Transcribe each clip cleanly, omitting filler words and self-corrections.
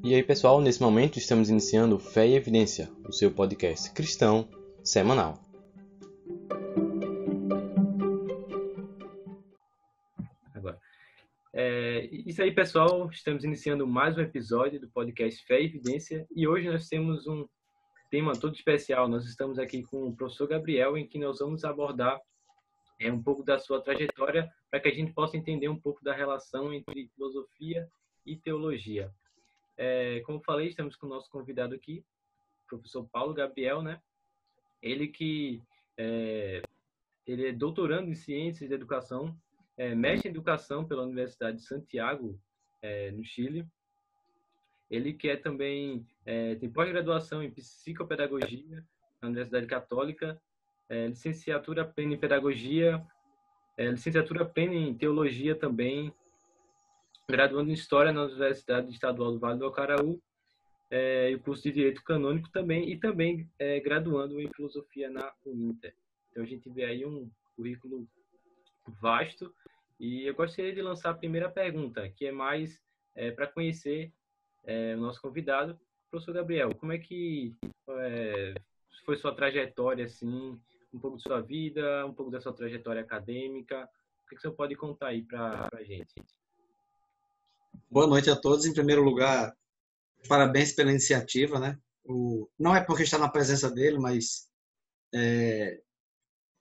E aí, pessoal, nesse momento estamos iniciando Fé e Evidência, o seu podcast cristão semanal. Isso aí, pessoal, estamos iniciando mais um episódio do podcast Fé e Evidência e hoje nós temos um tema todo especial. Nós estamos aqui com o professor Gabriel, em que nós vamos abordar um pouco da sua trajetória para que a gente possa entender um pouco da relação entre filosofia e teologia. Como falei, estamos com o nosso convidado aqui, o professor Paulo Gabriel, né? Ele é doutorando em Ciências da Educação, mestre em Educação pela Universidade de Santiago, no Chile. Ele que também tem pós-graduação em Psicopedagogia na Universidade Católica, licenciatura plena em Pedagogia, licenciatura plena em Teologia também, graduando em História na Universidade Estadual do Vale do Acaraú, e o curso de Direito Canônico também, e também graduando em Filosofia na Uninter. Então a gente vê aí um currículo vasto, e eu gostaria de lançar a primeira pergunta, que é mais para conhecer o nosso convidado, professor Gabriel. Como é que foi sua trajetória, assim, um pouco de sua vida, um pouco da sua trajetória acadêmica? O que você pode contar aí para a gente? Boa noite a todos. Em primeiro lugar, parabéns pela iniciativa, né? Não é porque está na presença dele, mas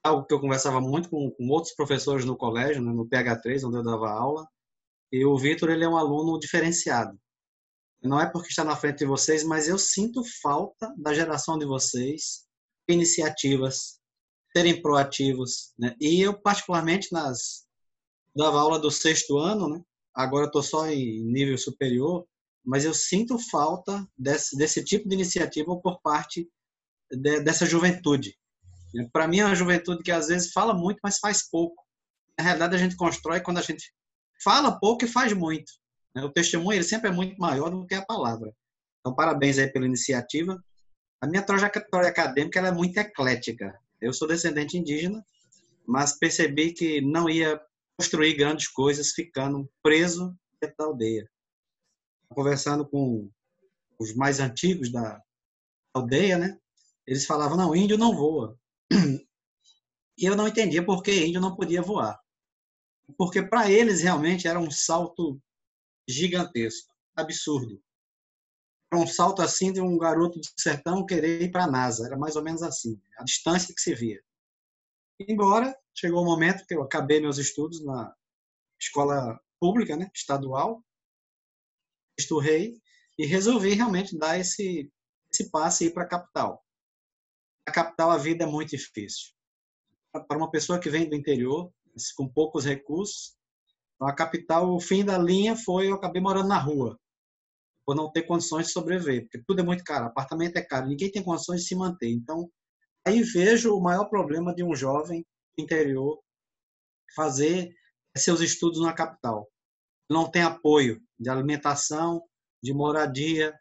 algo que eu conversava muito com outros professores no colégio, né, no PH3, onde eu dava aula. E o Vitor, ele é um aluno diferenciado. Não é porque está na frente de vocês, mas eu sinto falta da geração de vocês, iniciativas, serem proativos, né? E eu, particularmente, dava aula do 6º ano, né? Agora eu estou só em nível superior, mas eu sinto falta desse tipo de iniciativa por parte dessa juventude. Para mim é uma juventude que às vezes fala muito, mas faz pouco. Na realidade, a gente constrói quando a gente fala pouco e faz muito. O testemunho ele sempre é muito maior do que a palavra. Então, parabéns aí pela iniciativa. A minha trajetória acadêmica ela é muito eclética. Eu sou descendente indígena, mas percebi que não ia construir grandes coisas ficando preso dentro da aldeia. Conversando com os mais antigos da aldeia, né? Eles falavam, não, índio não voa. E eu não entendia por que índio não podia voar. Porque para eles realmente era um salto gigantesco, absurdo. Era um salto assim de um garoto do sertão querer ir para a NASA. Era mais ou menos assim, a distância que se via. Embora chegou o momento que eu acabei meus estudos na escola pública, né, estadual, estudei e resolvi realmente dar esse passo e ir para a capital. Na capital a vida é muito difícil. Para uma pessoa que vem do interior, com poucos recursos, a capital, o fim da linha foi eu acabei morando na rua, por não ter condições de sobreviver, porque tudo é muito caro, apartamento é caro, ninguém tem condições de se manter. Então, aí vejo o maior problema de um jovem do interior fazer seus estudos na capital. Não tem apoio de alimentação, de moradia.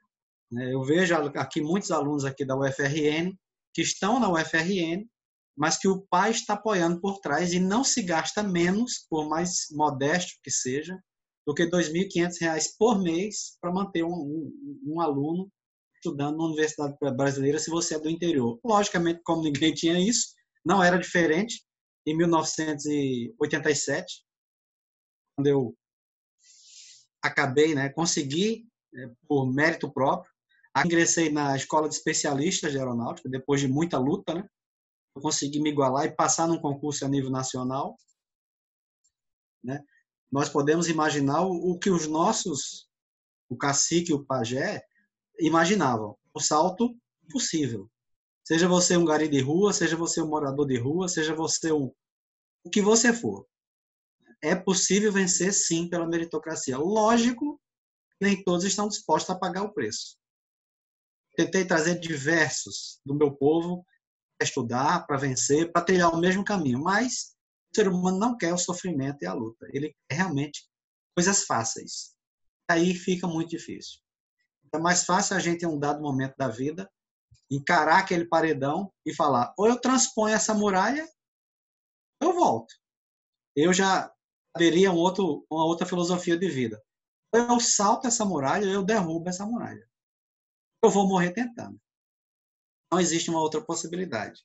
Eu vejo aqui muitos alunos aqui da UFRN que estão na UFRN, mas que o pai está apoiando por trás e não se gasta menos, por mais modesto que seja, do que R$ 2.500 por mês para manter um aluno estudando na Universidade Brasileira se você é do interior. Logicamente, como ninguém tinha isso, não era diferente. Em 1987, quando eu acabei, consegui, por mérito próprio, ingressei na Escola de Especialistas de Aeronáutica, depois de muita luta, né? Eu consegui me igualar e passar num concurso a nível nacional, né? Nós podemos imaginar o que os nossos, o cacique e o pajé, imaginavam. O salto possível. Seja você um gari de rua, seja você um morador de rua, seja você o que você for. É possível vencer, sim, pela meritocracia. Lógico, nem todos estão dispostos a pagar o preço. Tentei trazer diversos do meu povo para estudar, para vencer, para trilhar o mesmo caminho, mas o ser humano não quer o sofrimento e a luta. Ele quer realmente coisas fáceis. Aí fica muito difícil. É mais fácil a gente, em um dado momento da vida, encarar aquele paredão e falar, ou eu transponho essa muralha, ou eu volto. Eu já teria uma outra filosofia de vida. Eu salto essa muralha, eu derrubo essa muralha. Eu vou morrer tentando. Não existe uma outra possibilidade.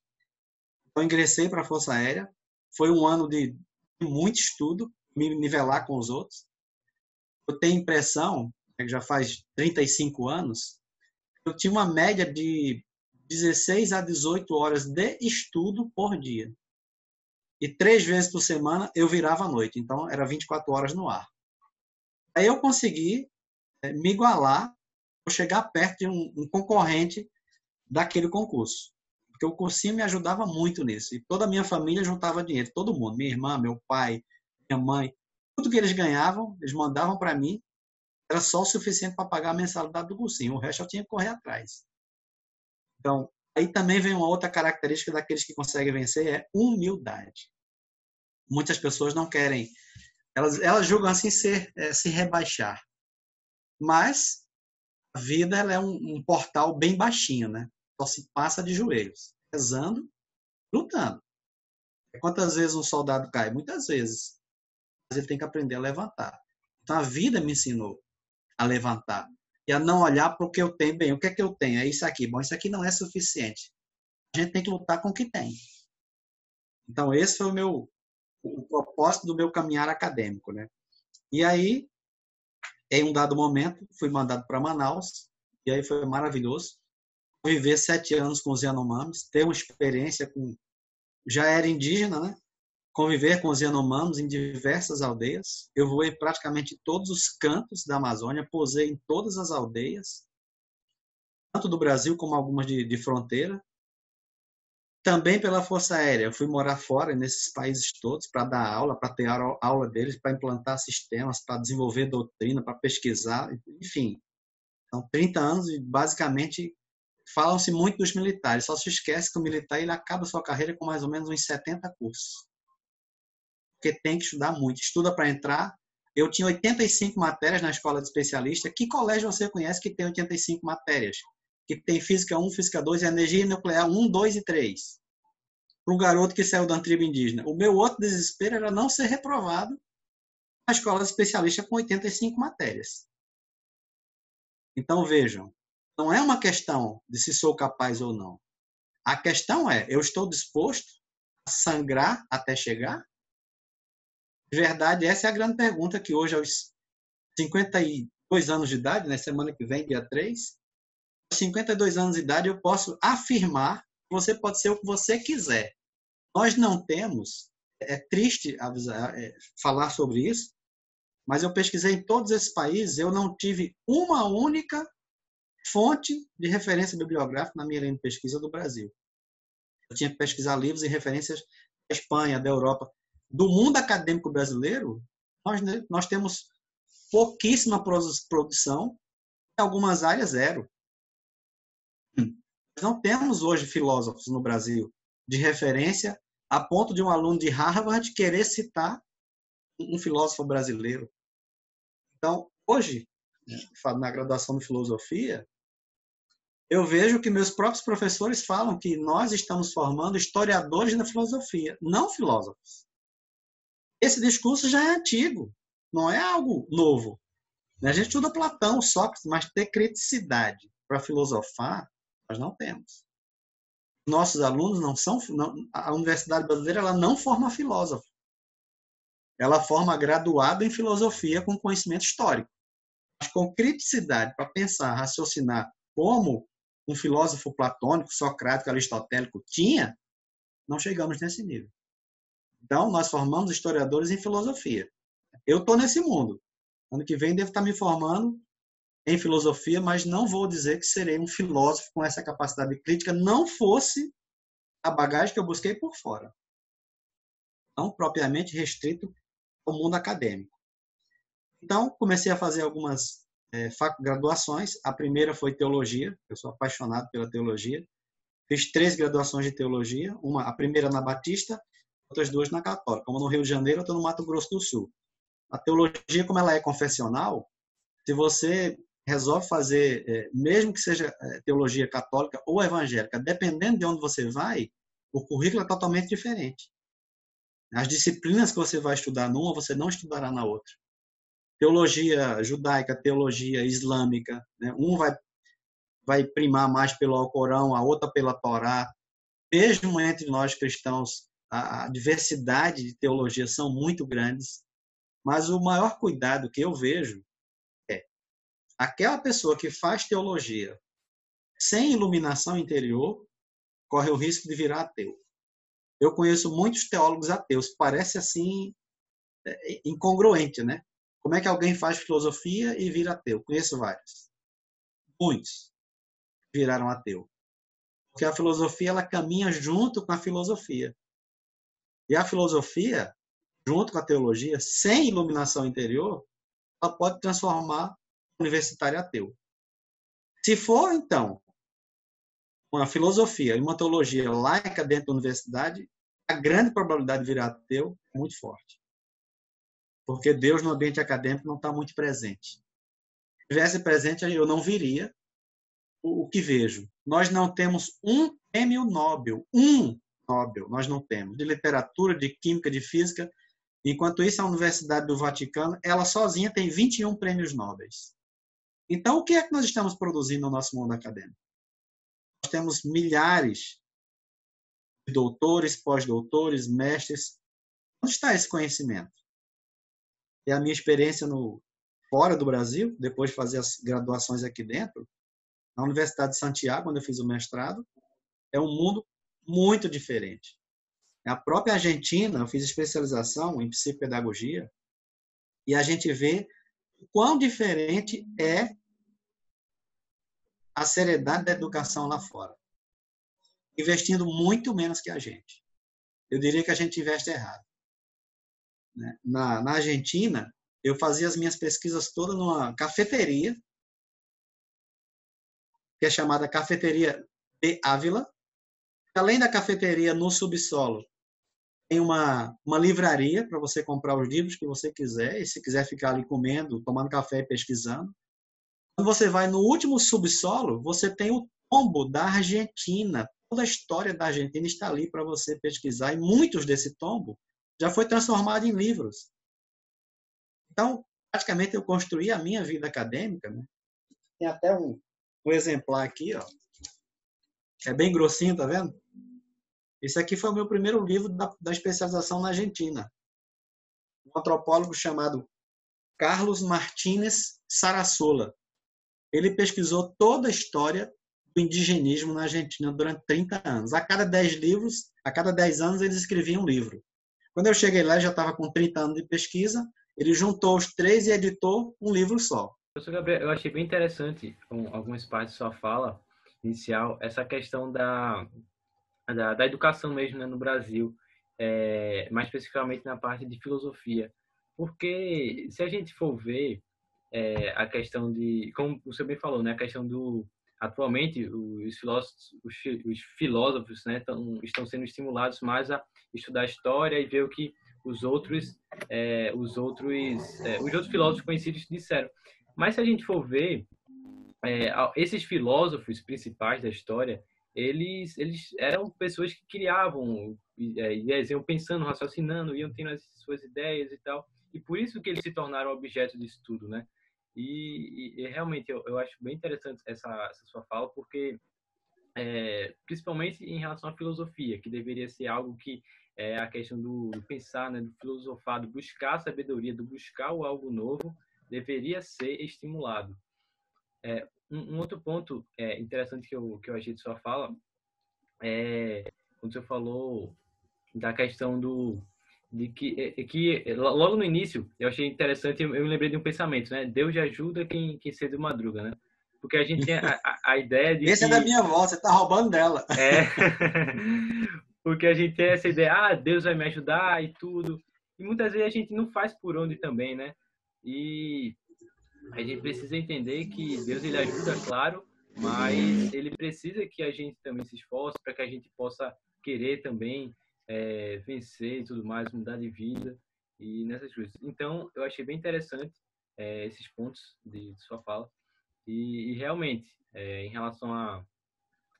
Eu ingressei para a Força Aérea. Foi um ano de muito estudo, me nivelar com os outros. Eu tenho impressão, que já faz 35 anos, eu tinha uma média de 16 a 18 horas de estudo por dia. E 3 vezes por semana eu virava à noite. Então, era 24 horas no ar. Aí eu consegui me igualar, ou chegar perto de um concorrente daquele concurso. Porque o cursinho me ajudava muito nisso. E toda a minha família juntava dinheiro, todo mundo. Minha irmã, meu pai, minha mãe. Tudo que eles ganhavam, eles mandavam para mim. Era só o suficiente para pagar a mensalidade do cursinho. O resto eu tinha que correr atrás. Então, aí também vem uma outra característica daqueles que conseguem vencer, é humildade. Muitas pessoas não querem, elas julgam assim se rebaixar. Mas a vida ela é um portal bem baixinho, né? Só se passa de joelhos, rezando, lutando. Quantas vezes um soldado cai? Muitas vezes. Mas ele tem que aprender a levantar. Então a vida me ensinou a levantar e a não olhar para o que eu tenho. Bem, o que é que eu tenho? É isso aqui. Bom, isso aqui não é suficiente. A gente tem que lutar com o que tem. Então esse foi o propósito do meu caminhar acadêmico, né? E aí, em um dado momento, fui mandado para Manaus, e aí foi maravilhoso. Viver 7 anos com os Yanomamis, ter uma experiência com... Já era indígena, né? Conviver com os Yanomamis em diversas aldeias. Eu voei praticamente em todos os cantos da Amazônia, posei em todas as aldeias, tanto do Brasil como algumas de fronteira. Também pela Força Aérea, eu fui morar fora nesses países todos para dar aula, para ter aula deles, para implantar sistemas, para desenvolver doutrina, para pesquisar, enfim. São 30 anos e basicamente falam-se muito dos militares, só se esquece que o militar ele acaba sua carreira com mais ou menos uns 70 cursos. Porque tem que estudar muito. Estuda para entrar. Eu tinha 85 matérias na escola de especialista. Que colégio você conhece que tem 85 matérias? Que tem Física 1, Física 2 e Energia Nuclear 1, 2 e 3. Para um garoto que saiu da tribo indígena. O meu outro desespero era não ser reprovado na escola de especialista com 85 matérias. Então, vejam, não é uma questão de se sou capaz ou não. A questão é, eu estou disposto a sangrar até chegar? De verdade, essa é a grande pergunta que hoje, aos 52 anos de idade, na semana que vem, dia 3, aos 52 anos de idade, eu posso afirmar que você pode ser o que você quiser. Nós não temos, é triste falar sobre isso, mas eu pesquisei em todos esses países, eu não tive uma única fonte de referência bibliográfica na minha linha de pesquisa do Brasil. Eu tinha que pesquisar livros e referências da Espanha, da Europa. Do mundo acadêmico brasileiro, nós temos pouquíssima produção, em algumas áreas zero. Nós não temos hoje filósofos no Brasil de referência a ponto de um aluno de Harvard querer citar um filósofo brasileiro. Então, hoje, na graduação de filosofia, eu vejo que meus próprios professores falam que nós estamos formando historiadores da filosofia, não filósofos. Esse discurso já é antigo, não é algo novo. A gente estuda Platão, Sócrates, mas ter criticidade para filosofar, nós não temos. Nossos alunos não são... a Universidade Brasileira ela não forma filósofo. Ela forma graduado em filosofia com conhecimento histórico. Mas com criticidade para pensar, raciocinar como um filósofo platônico, socrático, aristotélico tinha, não chegamos nesse nível. Então, nós formamos historiadores em filosofia. Eu estou nesse mundo. Ano que vem devo estar me formando em filosofia, mas não vou dizer que serei um filósofo com essa capacidade de crítica, não fosse a bagagem que eu busquei por fora. Não propriamente restrito ao mundo acadêmico. Então, comecei a fazer algumas graduações. A primeira foi teologia. Eu sou apaixonado pela teologia. Fiz 3 graduações de teologia. A primeira na Batista, outras 2 na Católica. Uma no Rio de Janeiro, outra no Mato Grosso do Sul. A teologia, como ela é confessional, se você resolve fazer, mesmo que seja teologia católica ou evangélica, dependendo de onde você vai, o currículo é totalmente diferente. As disciplinas que você vai estudar numa, você não estudará na outra. teologia judaica, teologia islâmica, né? Um vai primar mais pelo Alcorão, a outra pela Torá. Mesmo entre nós cristãos, a diversidade de teologias são muito grandes, mas o maior cuidado que eu vejo é aquela pessoa que faz teologia sem iluminação interior corre o risco de virar ateu. Eu conheço muitos teólogos ateus, parece assim incongruente, né? Como é que alguém faz filosofia e vira ateu? Conheço vários. Muitos viraram ateu. Porque a filosofia ela caminha junto com a filosofia. E a filosofia, junto com a teologia, sem iluminação interior, ela pode transformar o universitário ateu. Se for, então, uma filosofia e uma teologia laica dentro da universidade, a grande probabilidade de virar ateu é muito forte. Porque Deus no ambiente acadêmico não está muito presente. Se estivesse presente, eu não viria o que vejo. Nós não temos um prêmio Nobel, nós não temos, de literatura, de química, de física. Enquanto isso, a Universidade do Vaticano, ela sozinha tem 21 prêmios Nobel. Então, o que é que nós estamos produzindo no nosso mundo acadêmico? Nós temos milhares de doutores, pós-doutores, mestres. Onde está esse conhecimento? E a minha experiência fora do Brasil, depois de fazer as graduações aqui dentro, na Universidade de Santiago, onde eu fiz o mestrado, é um mundo muito diferente. A própria Argentina, eu fiz especialização em psicopedagogia, e a gente vê o quão diferente é a seriedade da educação lá fora. Investindo muito menos que a gente. Eu diria que a gente investe errado. Na Argentina, eu fazia as minhas pesquisas todas numa cafeteria, que é chamada Cafeteria de Ávila. Além da cafeteria, no subsolo, tem uma livraria para você comprar os livros que você quiser, e se quiser ficar ali comendo, tomando café e pesquisando. Quando você vai no último subsolo, você tem o tombo da Argentina. Toda a história da Argentina está ali para você pesquisar, e muitos desse tombo já foi transformado em livros. Então, praticamente, eu construí a minha vida acadêmica, né? Tem até um exemplar aqui, ó. É bem grossinho, tá vendo? Esse aqui foi o meu primeiro livro da especialização na Argentina. Um antropólogo chamado Carlos Martínez Sarasola. Ele pesquisou toda a história do indigenismo na Argentina durante 30 anos. A cada 10 livros, a cada 10 anos, eles escreviam um livro. Quando eu cheguei lá, já estava com 30 anos de pesquisa, ele juntou os três e editou um livro só. Professor Gabriel, eu achei bem interessante, com algumas partes de sua fala inicial, essa questão da educação mesmo, né, no Brasil, mais especificamente na parte de filosofia. Porque se a gente for ver a questão de, como o senhor bem falou, né, a questão atualmente, os filósofos, né, estão sendo estimulados mais a estudar história e ver o que os outros filósofos conhecidos disseram. Mas se a gente for ver, esses filósofos principais da história, eles eram pessoas que criavam, iam pensando, raciocinando, iam tendo as suas ideias e tal. E por isso que eles se tornaram objeto de estudo, né? E realmente eu acho bem interessante essa sua fala, porque principalmente em relação à filosofia, que deveria ser algo que a questão do pensar, né, do filosofar, do buscar a sabedoria, do buscar o algo novo, deveria ser estimulado. Um outro ponto interessante que eu achei de sua fala quando você falou da questão de que logo no início eu achei interessante, eu me lembrei de um pensamento, né? Deus ajuda quem cedo madruga, né? Porque a gente tem a ideia de Esse é da minha avó, você está roubando dela. Porque a gente tem essa ideia, Deus vai me ajudar e tudo. E muitas vezes a gente não faz por onde também, né? E a gente precisa entender que Deus ele ajuda, claro, mas ele precisa que a gente também se esforce para que a gente possa querer também vencer e tudo mais, mudar de vida e nessas coisas. Então, eu achei bem interessante esses pontos de sua fala. E realmente, em relação a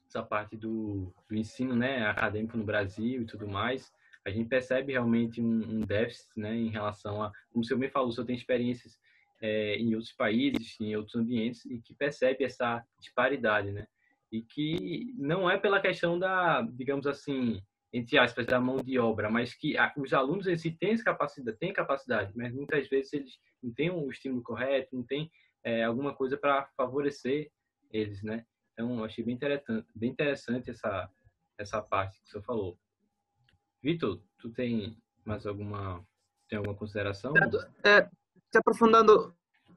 essa parte do ensino, né, acadêmico no Brasil e tudo mais, a gente percebe realmente um déficit, né, em relação a, como o senhor me falou, o senhor tem experiências em outros países, em outros ambientes, e que percebe essa disparidade, né? E que não é pela questão da, digamos assim, entre aspas, da mão de obra, mas que os alunos em si têm capacidade, mas muitas vezes eles não têm o estímulo correto, não têm alguma coisa para favorecer eles, né? Então, eu achei bem interessante essa parte que o senhor falou. Vitor, tu tem alguma consideração? Se aprofundando,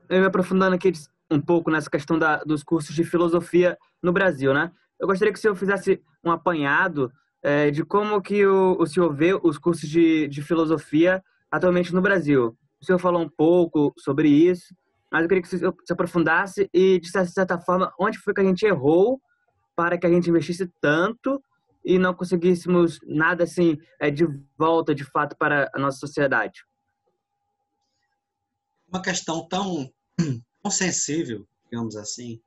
eu me aprofundando aqui um pouco nessa questão dos cursos de filosofia no Brasil, né? Eu gostaria que o senhor fizesse um apanhado de como que o senhor vê os cursos de filosofia atualmente no Brasil. O senhor falou um pouco sobre isso, mas eu queria que o senhor se aprofundasse e, de certa forma, onde foi que a gente errou para que a gente investisse tanto e não conseguíssemos nada assim de volta, de fato, para a nossa sociedade. Uma questão tão sensível, digamos assim,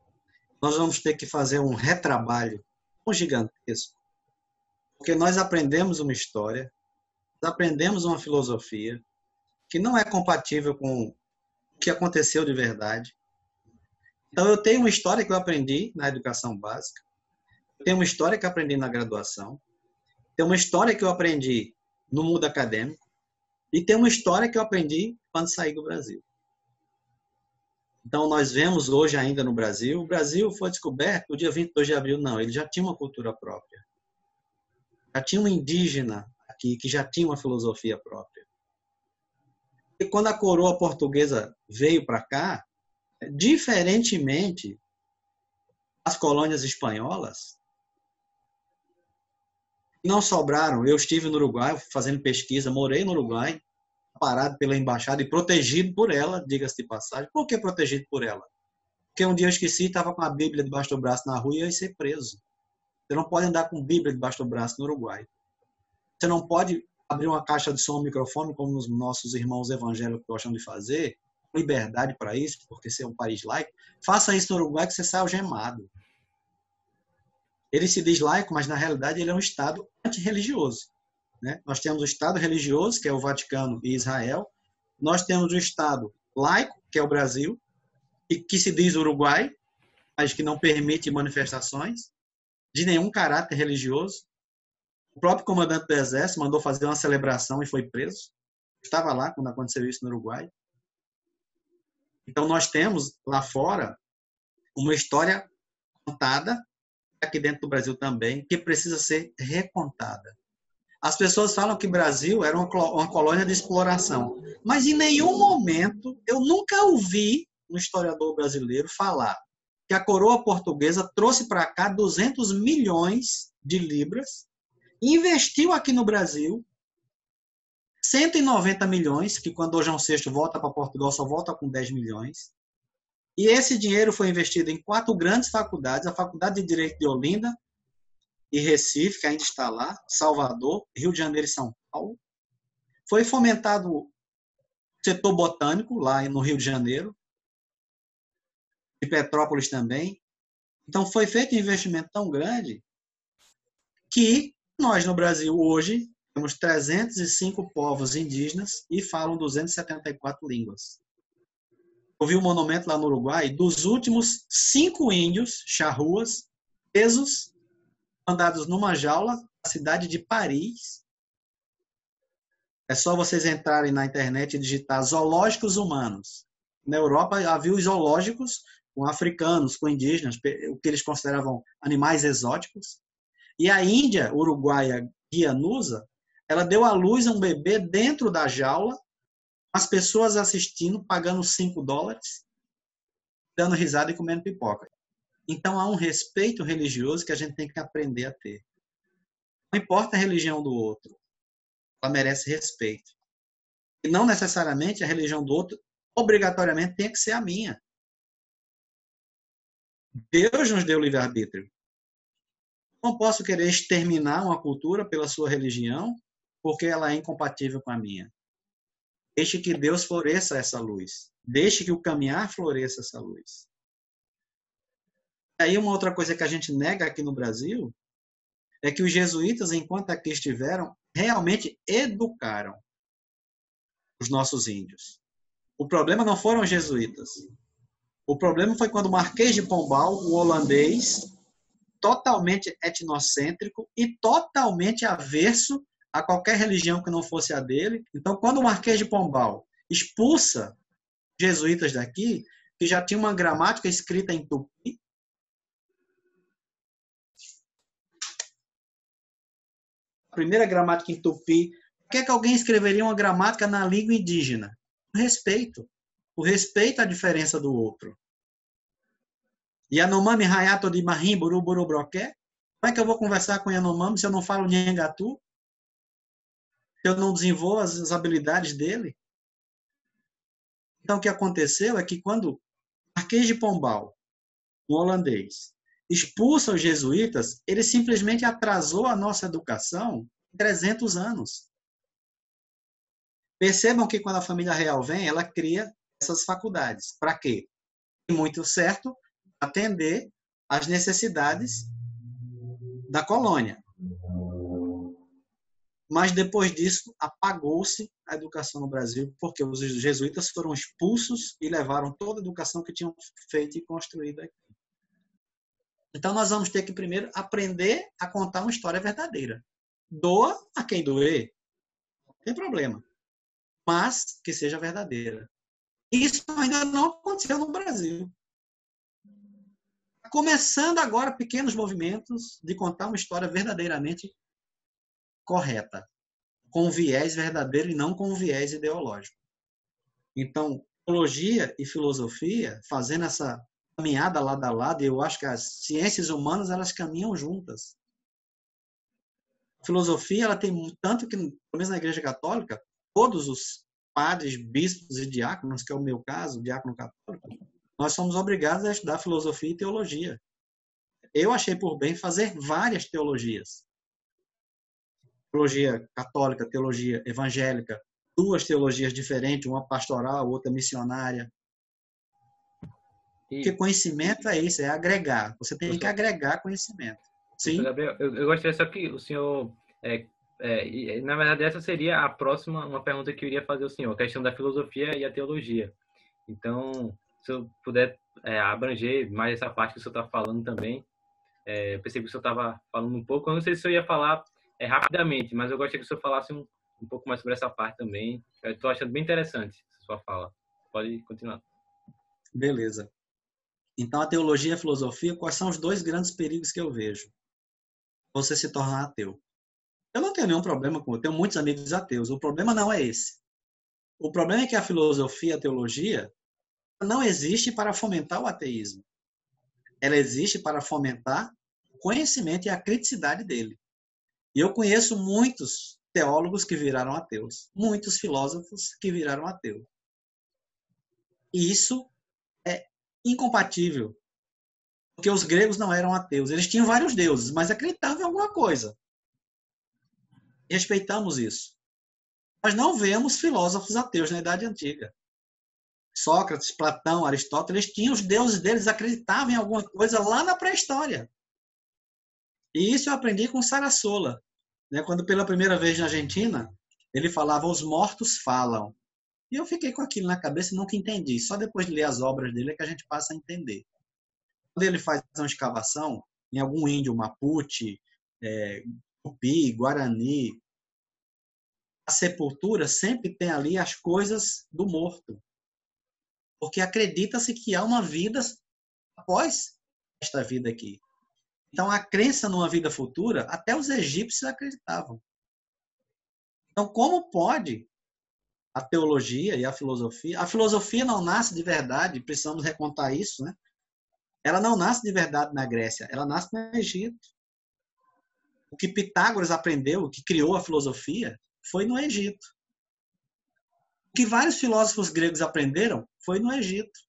nós vamos ter que fazer um retrabalho tão gigantesco, porque nós aprendemos uma história, nós aprendemos uma filosofia que não é compatível com o que aconteceu de verdade. Então, eu tenho uma história que eu aprendi na educação básica, tem uma história que eu aprendi na graduação, tem uma história que eu aprendi no mundo acadêmico e tem uma história que eu aprendi quando saí do Brasil. Então, nós vemos hoje ainda no Brasil, o Brasil foi descoberto no dia 22 de abril, não, ele já tinha uma cultura própria. Já tinha um indígena aqui que já tinha uma filosofia própria. E quando a coroa portuguesa veio para cá, diferentemente das colônias espanholas, não sobraram. Eu estive no Uruguai fazendo pesquisa, morei no Uruguai, parado pela embaixada e protegido por ela, diga-se de passagem. Por que protegido por ela? Porque um dia eu esqueci, estava com a Bíblia debaixo do braço na rua e eu ia ser preso. Você não pode andar com Bíblia debaixo do braço no Uruguai. Você não pode abrir uma caixa de som, um microfone, como os nossos irmãos evangélicos gostam de fazer, liberdade para isso, porque você é um país laico. Faça isso no Uruguai que você sai algemado. Ele se diz laico, mas na realidade ele é um Estado antirreligioso. Né? Nós temos o Estado religioso, que é o Vaticano e Israel. Nós temos o Estado laico, que é o Brasil, e que se diz Uruguai, mas que não permite manifestações de nenhum caráter religioso. O próprio comandante do Exército mandou fazer uma celebração e foi preso. Estava lá quando aconteceu isso no Uruguai. Então, nós temos lá fora uma história contada, aqui dentro do Brasil também, que precisa ser recontada. As pessoas falam que o Brasil era uma colônia de exploração, mas em nenhum momento eu nunca ouvi um historiador brasileiro falar que a coroa portuguesa trouxe para cá 200 milhões de libras, investiu aqui no Brasil 190 milhões, que quando o João VI volta para Portugal só volta com 10 milhões, e esse dinheiro foi investido em 4 grandes faculdades, a Faculdade de Direito de Olinda e Recife, que ainda está lá, Salvador, Rio de Janeiro e São Paulo. Foi fomentado o setor botânico lá no Rio de Janeiro, e Petrópolis também. Então foi feito um investimento tão grande que nós no Brasil hoje temos 305 povos indígenas e falam 274 línguas. Eu vi um monumento lá no Uruguai dos últimos 5 índios, charruas, presos, mandados numa jaula na cidade de Paris. É só vocês entrarem na internet e digitar zoológicos humanos. Na Europa havia os zoológicos com africanos, com indígenas, o que eles consideravam animais exóticos. E a Índia, uruguaia Guianusa, ela deu à luz a um bebê dentro da jaula, as pessoas assistindo, pagando $5, dando risada e comendo pipoca. Então há um respeito religioso que a gente tem que aprender a ter. Não importa a religião do outro, ela merece respeito. E não necessariamente a religião do outro, obrigatoriamente, tem que ser a minha. Deus nos deu livre-arbítrio. Não posso querer exterminar uma cultura pela sua religião, porque ela é incompatível com a minha. Deixe que Deus floresça essa luz. Deixe que o caminhar floresça essa luz. Aí uma outra coisa que a gente nega aqui no Brasil é que os jesuítas, enquanto aqui estiveram, realmente educaram os nossos índios. O problema não foram os jesuítas. O problema foi quando o Marquês de Pombal, o holandês, totalmente etnocêntrico e totalmente averso a qualquer religião que não fosse a dele. Então, quando o Marquês de Pombal expulsa os jesuítas daqui, que já tinha uma gramática escrita em tupi, a primeira gramática em tupi, por que alguém escreveria uma gramática na língua indígena? O respeito. O respeito à diferença do outro. Yanomami Hayato de Mahim Buruburu Broqué. Como é que eu vou conversar com Yanomami se eu não falo Nhangatu? Se eu não desenvolvo as habilidades dele? Então, o que aconteceu é que quando Marquês de Pombal, um holandês, expulsa os jesuítas, ele simplesmente atrasou a nossa educação 300 anos. Percebam que quando a família real vem, ela cria essas faculdades. Para quê? Muito certo, atender às necessidades da colônia. Mas depois disso, apagou-se a educação no Brasil, porque os jesuítas foram expulsos e levaram toda a educação que tinham feito e construído aqui. Então, nós vamos ter que primeiro aprender a contar uma história verdadeira. Doa a quem doer, não tem problema, mas que seja verdadeira. Isso ainda não aconteceu no Brasil. Começando agora pequenos movimentos de contar uma história verdadeiramente correta, com viés verdadeiro e não com viés ideológico. Então, teologia e filosofia, fazendo essa caminhada lado a lado, e eu acho que as ciências humanas, elas caminham juntas. A filosofia, ela tem tanto que, pelo menos na Igreja Católica, todos os padres, bispos e diáconos, que é o meu caso, diácono católico, nós somos obrigados a estudar filosofia e teologia. Eu achei por bem fazer várias teologias. Teologia católica, teologia evangélica, duas teologias diferentes, uma pastoral, outra missionária. Porque conhecimento é isso, é agregar. Você tem que agregar conhecimento. Sim? Gabriel, eu gostaria só que o senhor... na verdade, essa seria a próxima, uma pergunta que eu iria fazer ao senhor, a questão da filosofia e a teologia. Então, se eu puder abranger mais essa parte que o senhor está falando também, eu percebi que o senhor estava falando um pouco, eu não sei se o senhor ia falar rapidamente, mas eu gostaria que o senhor falasse um pouco mais sobre essa parte também. Eu estou achando bem interessante a sua fala. Pode continuar. Beleza. Então, a teologia e a filosofia, quais são os dois grandes perigos que eu vejo? Você se tornar ateu. Eu não tenho nenhum problema com... Eu tenho muitos amigos ateus. O problema não é esse. O problema é que a filosofia e a teologia não existe para fomentar o ateísmo. Ela existe para fomentar o conhecimento e a criticidade dele. E eu conheço muitos teólogos que viraram ateus. Muitos filósofos que viraram ateus. E isso é incompatível. Porque os gregos não eram ateus. Eles tinham vários deuses, mas acreditavam em alguma coisa. Respeitamos isso. Nós não vemos filósofos ateus na Idade Antiga. Sócrates, Platão, Aristóteles, eles tinham os deuses deles, acreditavam em alguma coisa lá na pré-história. E isso eu aprendi com Sarasola. Quando pela primeira vez na Argentina, ele falava, os mortos falam. E eu fiquei com aquilo na cabeça e nunca entendi. Só depois de ler as obras dele é que a gente passa a entender. Quando ele faz uma escavação em algum índio Mapuche, Tupi, Guarani, a sepultura sempre tem ali as coisas do morto. Porque acredita-se que há uma vida após esta vida aqui. Então, a crença numa vida futura, até os egípcios acreditavam. Então, como pode a teologia e a filosofia... A filosofia não nasce de verdade, precisamos recontar isso, né? Ela não nasce de verdade na Grécia, ela nasce no Egito. O que Pitágoras aprendeu, o que criou a filosofia, foi no Egito. O que vários filósofos gregos aprenderam foi no Egito.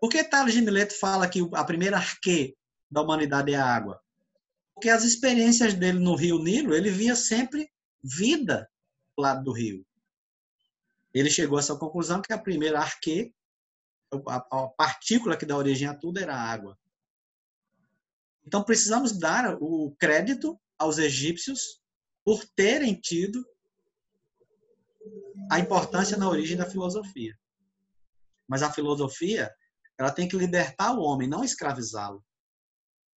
Por que Tales de Mileto fala que a primeira arquê da humanidade é a água? Porque as experiências dele no rio Nilo, ele via sempre vida do lado do rio. Ele chegou a essa conclusão que a primeira arquê, a partícula que dá origem a tudo, era a água. Então precisamos dar o crédito aos egípcios por terem tido a importância na origem da filosofia. Mas a filosofia, ela tem que libertar o homem, não escravizá-lo.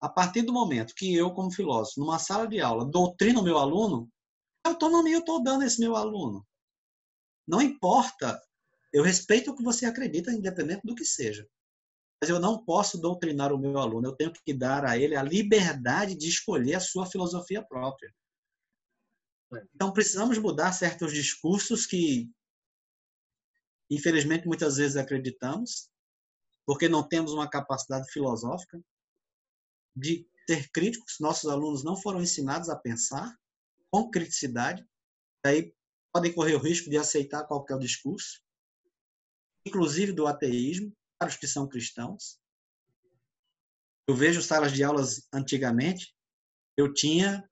A partir do momento que eu, como filósofo, numa sala de aula, doutrino o meu aluno, que autonomia eu estou dando a esse meu aluno? Não importa, eu respeito o que você acredita, independente do que seja. Mas eu não posso doutrinar o meu aluno, eu tenho que dar a ele a liberdade de escolher a sua filosofia própria. Então, precisamos mudar certos discursos que, infelizmente, muitas vezes acreditamos, porque não temos uma capacidade filosófica de ser críticos. Nossos alunos não foram ensinados a pensar com criticidade, aí podem correr o risco de aceitar qualquer discurso, inclusive do ateísmo, para os que são cristãos. Eu vejo salas de aulas antigamente, eu tinha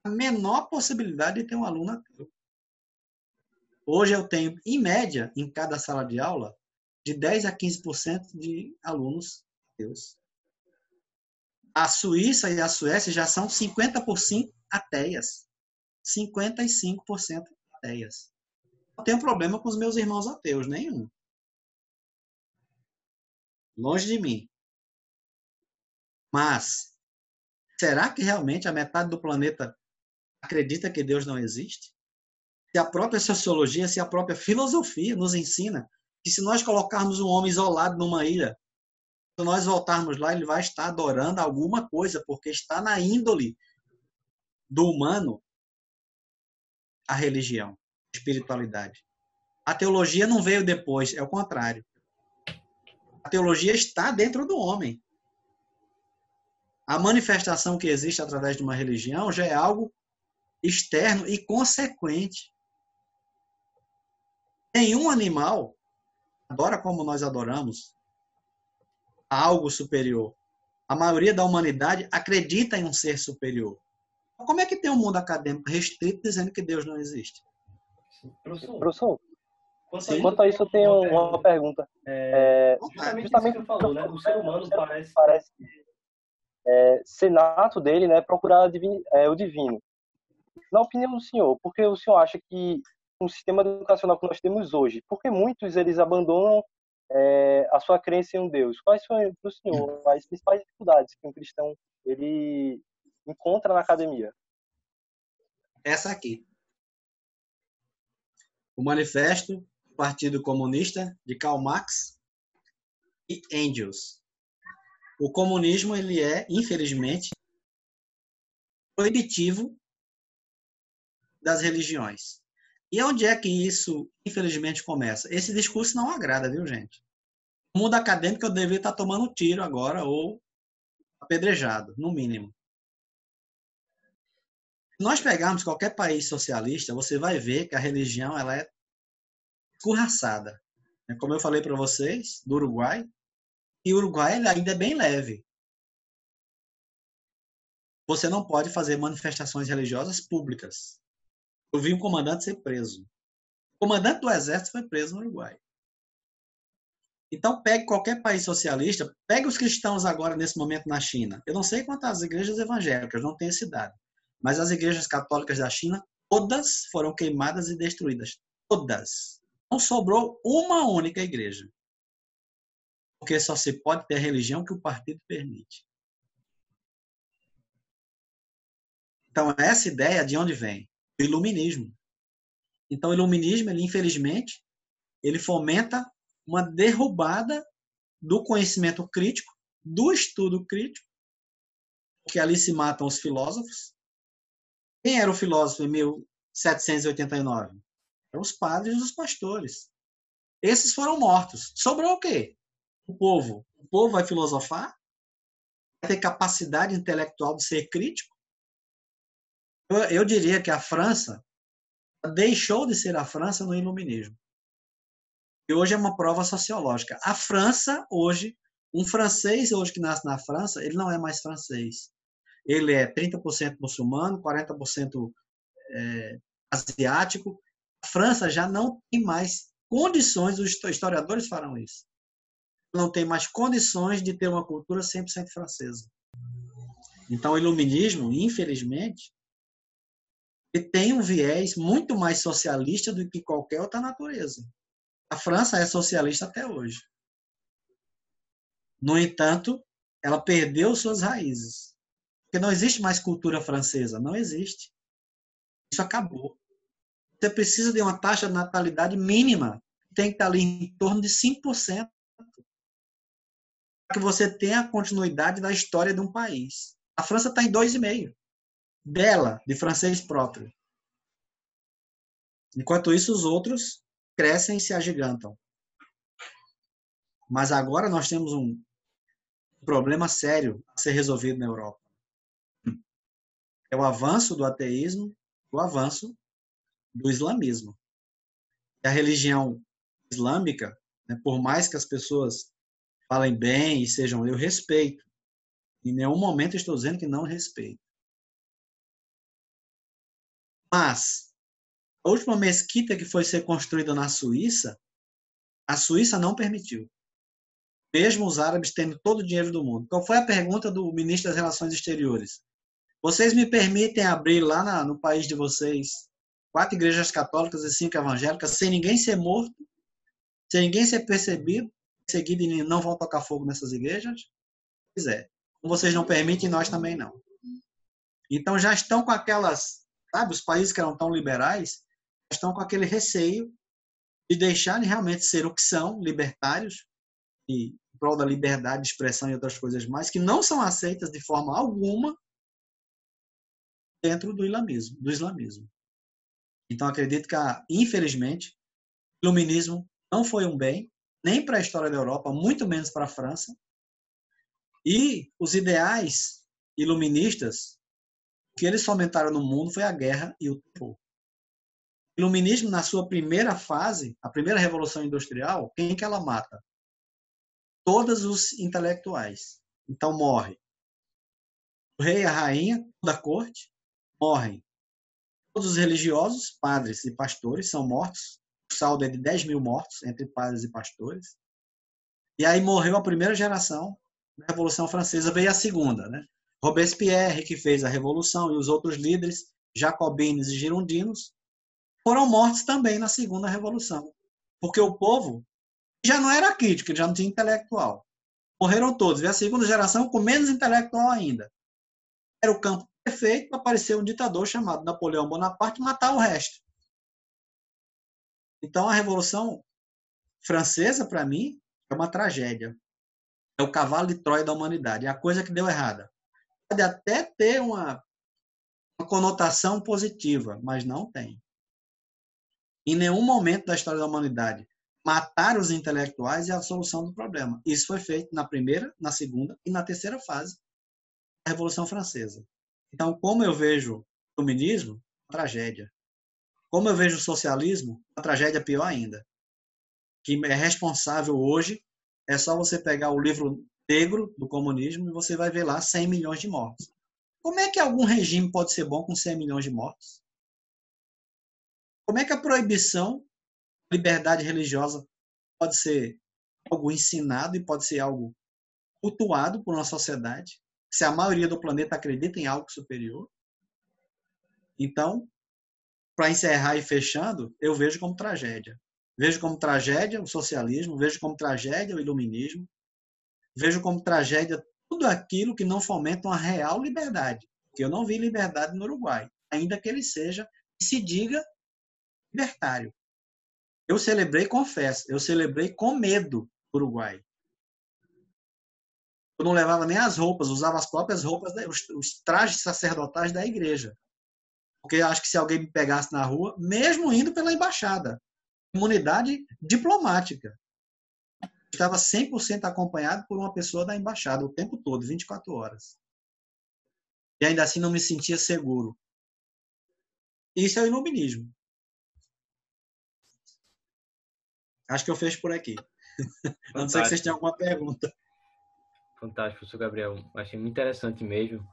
a menor possibilidade de ter um aluno ateu. Hoje eu tenho, em média, em cada sala de aula, de 10 a 15% de alunos ateus. A Suíça e a Suécia já são 50% ateias. 55% ateias. Não tenho problema com os meus irmãos ateus, nenhum. Longe de mim. Mas, será que realmente a metade do planeta acredita que Deus não existe? Se a própria sociologia, se a própria filosofia nos ensina que se nós colocarmos um homem isolado numa ilha, quando nós voltarmos lá, ele vai estar adorando alguma coisa, porque está na índole do humano a religião, a espiritualidade. A teologia não veio depois, é o contrário. A teologia está dentro do homem. A manifestação que existe através de uma religião já é algo externo e consequente. Nenhum animal adora como nós adoramos algo superior. A maioria da humanidade acredita em um ser superior. Como é que tem um mundo acadêmico restrito dizendo que Deus não existe? Professor, quanto a isso eu tenho uma pergunta. Justamente isso que você falou, né? O ser humano parece ser nato dele, né? Procurar o divino. Na opinião do senhor, por que o senhor acha que o sistema educacional que nós temos hoje, por que muitos eles abandonam a sua crença em um Deus? Quais são, para o senhor, as principais dificuldades que um cristão ele encontra na academia? Essa aqui. O Manifesto do Partido Comunista de Karl Marx e Engels. O comunismo, ele é, infelizmente, proibitivo das religiões. E onde é que isso, infelizmente, começa? Esse discurso não agrada, viu, gente? No mundo acadêmico, eu deveria estar tomando tiro agora, ou apedrejado, no mínimo. Se nós pegarmos qualquer país socialista, você vai ver que a religião ela é escorraçada. Como eu falei para vocês, do Uruguai, e o Uruguai ele ainda é bem leve. Você não pode fazer manifestações religiosas públicas. Eu vi um comandante ser preso. O comandante do exército foi preso no Uruguai. Então, pegue qualquer país socialista, pegue os cristãos agora, nesse momento, na China. Eu não sei quantas igrejas evangélicas, não tenho esse dado. Mas as igrejas católicas da China, todas foram queimadas e destruídas. Todas. Não sobrou uma única igreja. Porque só se pode ter a religião que o partido permite. Então, essa ideia de onde vem? Do iluminismo. Então, o iluminismo, ele, infelizmente, ele fomenta uma derrubada do conhecimento crítico, do estudo crítico, porque ali se matam os filósofos. Quem era o filósofo em 1789? Eram os padres e os pastores. Esses foram mortos. Sobrou o quê? O povo. O povo vai filosofar? Vai ter capacidade intelectual de ser crítico? Eu diria que a França deixou de ser a França no iluminismo. E hoje é uma prova sociológica. A França, hoje, um francês hoje que nasce na França, ele não é mais francês. Ele é 30% muçulmano, 40% asiático. A França já não tem mais condições, os historiadores falam isso, não tem mais condições de ter uma cultura 100% francesa. Então, o iluminismo, infelizmente, e tem um viés muito mais socialista do que qualquer outra natureza. A França é socialista até hoje. No entanto, ela perdeu suas raízes. Porque não existe mais cultura francesa. Não existe. Isso acabou. Você precisa de uma taxa de natalidade mínima. Tem que estar ali em torno de 5%. Para que você tenha a continuidade da história de um país. A França está em 2,5%. Dela, de francês próprio. Enquanto isso, os outros crescem e se agigantam. Mas agora nós temos um problema sério a ser resolvido na Europa. É o avanço do ateísmo, o avanço do islamismo. E a religião islâmica, né, por mais que as pessoas falem bem e sejam, eu respeito. Em nenhum momento estou dizendo que não respeito. Mas a última mesquita que foi ser construída na Suíça, a Suíça não permitiu. Mesmo os árabes tendo todo o dinheiro do mundo. Qual foi a pergunta do ministro das Relações Exteriores? Vocês me permitem abrir lá no país de vocês 4 igrejas católicas e 5 evangélicas sem ninguém ser morto, sem ninguém ser perseguido e não vão tocar fogo nessas igrejas? Pois é. Como vocês não permitem, nós também não. Então já estão com aquelas, sabe, os países que eram tão liberais, estão com aquele receio de deixarem realmente ser o que são, libertários, e em prol da liberdade de expressão e outras coisas mais, que não são aceitas de forma alguma dentro do islamismo. Então, acredito que, infelizmente, o iluminismo não foi um bem, nem para a história da Europa, muito menos para a França. E os ideais iluministas, o que eles fomentaram no mundo foi a guerra e o terror. O iluminismo, na sua primeira fase, a primeira revolução industrial, quem que ela mata? Todos os intelectuais. Então, morre o rei, a rainha, toda a corte, morrem. Todos os religiosos, padres e pastores, são mortos. O saldo é de 10.000 mortos entre padres e pastores. E aí morreu a primeira geração da Revolução Francesa, veio a segunda, né? Robespierre, que fez a Revolução, e os outros líderes, jacobinos e girondinos, foram mortos também na segunda Revolução. Porque o povo já não era crítico, já não tinha intelectual. Morreram todos. E a segunda geração com menos intelectual ainda. Era o campo perfeito para aparecer um ditador chamado Napoleão Bonaparte e matar o resto. Então, a Revolução Francesa, para mim, é uma tragédia. É o cavalo de Troia da humanidade. É a coisa que deu errada. Pode até ter uma conotação positiva, mas não tem. Em nenhum momento da história da humanidade, matar os intelectuais é a solução do problema. Isso foi feito na primeira, na segunda e na terceira fase da Revolução Francesa. Então, como eu vejo o comunismo, uma tragédia. Como eu vejo o socialismo, uma tragédia pior ainda. Que é responsável hoje, é só você pegar o livro negro do comunismo e você vai ver lá 100 milhões de mortos. Como é que algum regime pode ser bom com 100 milhões de mortos? Como é que a proibição da liberdade religiosa pode ser algo ensinado e pode ser algo cultuado por uma sociedade, se a maioria do planeta acredita em algo superior? Então, para encerrar e fechando, eu vejo como tragédia. Vejo como tragédia o socialismo, vejo como tragédia o iluminismo, vejo como tragédia tudo aquilo que não fomenta uma real liberdade. Porque eu não vi liberdade no Uruguai, ainda que ele seja e se diga libertário. Eu celebrei, confesso, eu celebrei com medo o Uruguai. Eu não levava nem as roupas, usava as próprias roupas, os trajes sacerdotais da igreja. Porque eu acho que se alguém me pegasse na rua, mesmo indo pela embaixada, imunidade diplomática, estava 100% acompanhado por uma pessoa da embaixada o tempo todo, 24 horas. E ainda assim não me sentia seguro. Isso é o iluminismo. Acho que eu fecho por aqui. A não ser que vocês tenham alguma pergunta. Fantástico, professor Gabriel. Achei muito interessante mesmo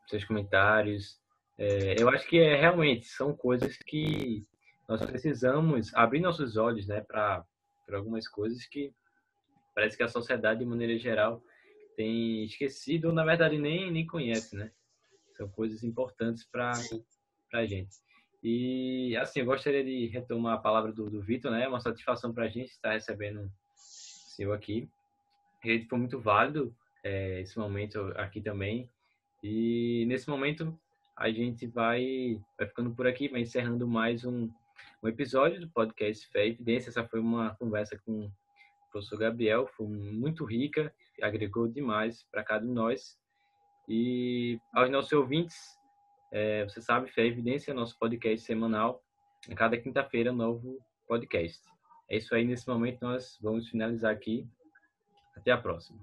seus comentários. Eu acho que realmente são coisas que nós precisamos abrir nossos olhos, né, para algumas coisas que parece que a sociedade, de maneira geral, tem esquecido ou, na verdade, nem conhece, né? São coisas importantes para para a gente. E, assim, eu gostaria de retomar a palavra do Vitor, né? É uma satisfação para a gente estar recebendo o senhor aqui. Foi muito válido esse momento aqui também. E nesse momento a gente vai ficando por aqui, vai encerrando mais um episódio do podcast Fé e Evidência. Essa foi uma conversa com o professor Gabriel, foi muito rica, agregou demais para cada um de nós. E aos nossos ouvintes, você sabe, Fé e Evidência é nosso podcast semanal. A cada quinta-feira, um novo podcast. É isso aí, nesse momento nós vamos finalizar aqui. Até a próxima.